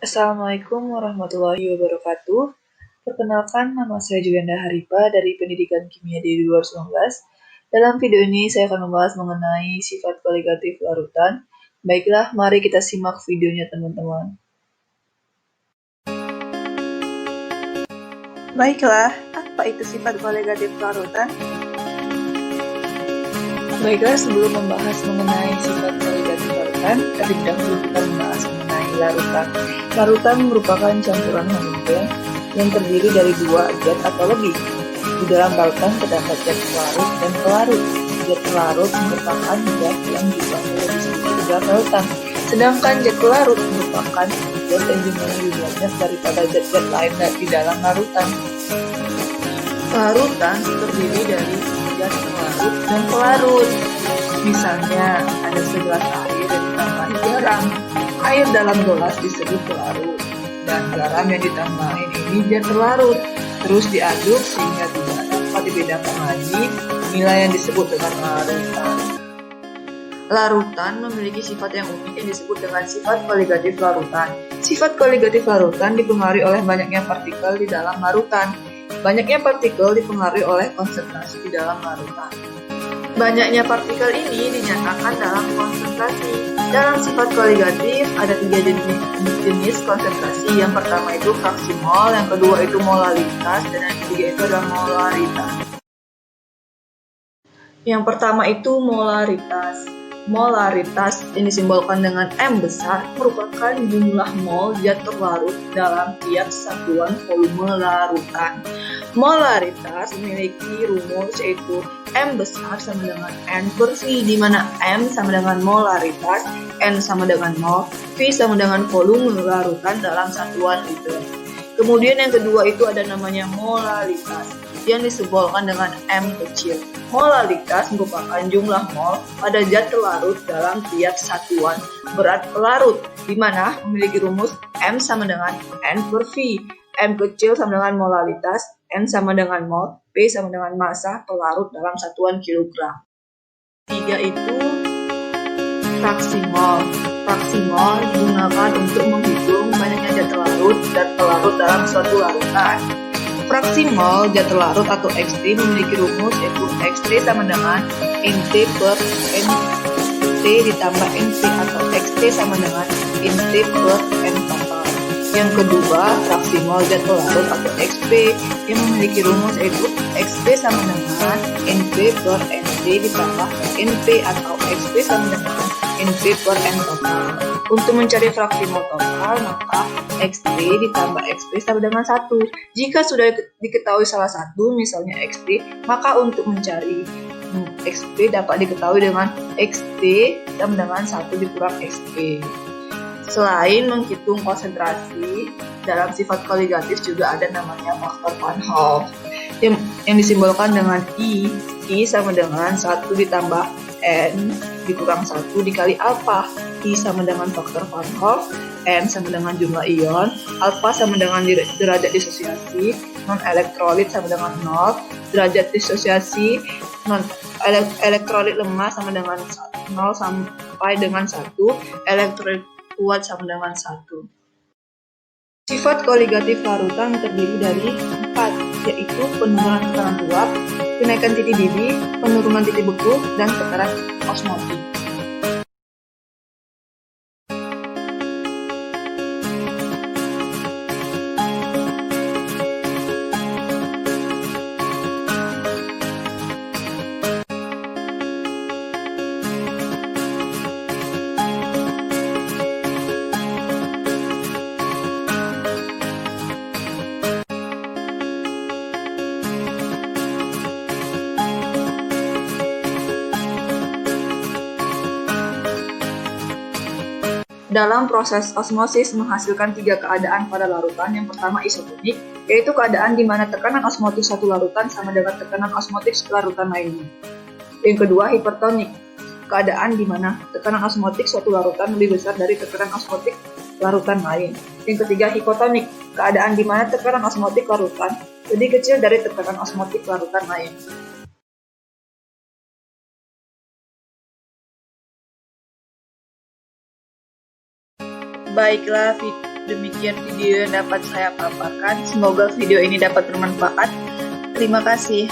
Assalamualaikum warahmatullahi wabarakatuh. Perkenalkan, nama saya Julianda Haripa dari Pendidikan Kimia di 2019. Dalam video ini saya akan membahas mengenai sifat koligatif larutan. Baiklah, mari kita simak videonya teman-teman. Baiklah, apa itu sifat koligatif larutan? Baiklah, sebelum membahas mengenai sifat koligatif larutan, terlebih dahulu kita membahas mengenai larutan. Larutan merupakan campuran homogen yang terdiri dari dua zat atau lebih. Di dalam larutan terdapat zat pelarut dan pelarut. Zat pelarut merupakan zat yang jumlahnya lebih sedikit di dalam larutan, sedangkan zat pelarut merupakan zat yang jumlahnya lebih banyak daripada zat-zat lain di dalam larutan. Larutan terdiri dari zat pelarut dan pelarut. Misalnya, ada segelas air yang ditambahi garam. Air dalam gelas disebut pelarut, dan garam yang ditambahin ini zat pelarut. Terus diaduk sehingga tidak dapat dibedakan lagi nilai yang disebut dengan larutan. Larutan memiliki sifat yang unik yang disebut dengan sifat koligatif larutan. Sifat koligatif larutan dipengaruhi oleh banyaknya partikel di dalam larutan. Banyaknya partikel dipengaruhi oleh konsentrasi di dalam larutan. Banyaknya partikel ini dinyatakan dalam konsentrasi. Dalam sifat koligatif ada tiga jenis konsentrasi. Yang pertama itu fraksi mol, yang kedua itu molaritas, dan yang ketiga itu adalah molaritas. Yang pertama itu molaritas. Molaritas yang disimbolkan dengan M besar merupakan jumlah mol zat terlarut dalam tiap satuan volume larutan. Molaritas memiliki rumus yaitu M besar sama dengan N per V, di mana M sama dengan molaritas, N sama dengan mol, V sama dengan volume larutan dalam satuan liter. Kemudian yang kedua itu ada namanya molalitas yang disimbolkan dengan M kecil. Molalitas merupakan jumlah mol pada zat terlarut dalam tiap satuan berat pelarut, di mana memiliki rumus M sama dengan N per V. M kecil sama dengan molalitas, N sama dengan mol, P sama dengan massa pelarut dalam satuan kilogram. Tiga itu fraksi mol. Fraksi mol digunakan untuk menghitung banyaknya zat terlarut dan pelarut dalam suatu larutan. Fraksi mol zat terlarut atau Xt memiliki rumus yaitu Xt sama dengan Nt per Nt ditambah Nc atau Xt sama dengan Nt per N total. Yang kedua, fraksi mol zat pelarut atau Xp yang memiliki rumus yaitu Xp sama dengan Np per Nt ditambah Np atau Xp sama dengan Np per N total. Untuk mencari fraksi mol total, maka Xp ditambah Xp sama dengan 1. Jika sudah diketahui salah satu, misalnya Xt, maka untuk mencari Xp dapat diketahui dengan Xt sama dengan 1 dikurang Xp. Selain menghitung konsentrasi, dalam sifat koligatif juga ada namanya faktor Van Hoff yang disimbolkan dengan I. I sama dengan 1 ditambah N dikurang 1 dikali alpha. I sama dengan faktor Van Hoff, N sama dengan jumlah ion, alpha sama dengan derajat disosiasi, non-elektrolit sama dengan 0, derajat disosiasi elektrolit lemah sama dengan 0 sampai dengan 1, elektrolit kuat sama dengan 1. Sifat koligatif larutan terdiri dari 4, yaitu penurunan tekanan uap, kenaikan titik didih, penurunan titik beku, dan tekanan osmotik. Dalam proses osmosis menghasilkan 3 keadaan pada larutan. Yang pertama isotonik, yaitu keadaan di mana tekanan osmotik suatu larutan sama dengan tekanan osmotik larutan lainnya. Yang kedua hipertonik, keadaan di mana tekanan osmotik suatu larutan lebih besar dari tekanan osmotik larutan lain. Yang ketiga hipotonik, keadaan di mana tekanan osmotik larutan lebih kecil dari tekanan osmotik larutan lain. Baiklah, demikian video yang dapat saya paparkan. Semoga video ini dapat bermanfaat. Terima kasih.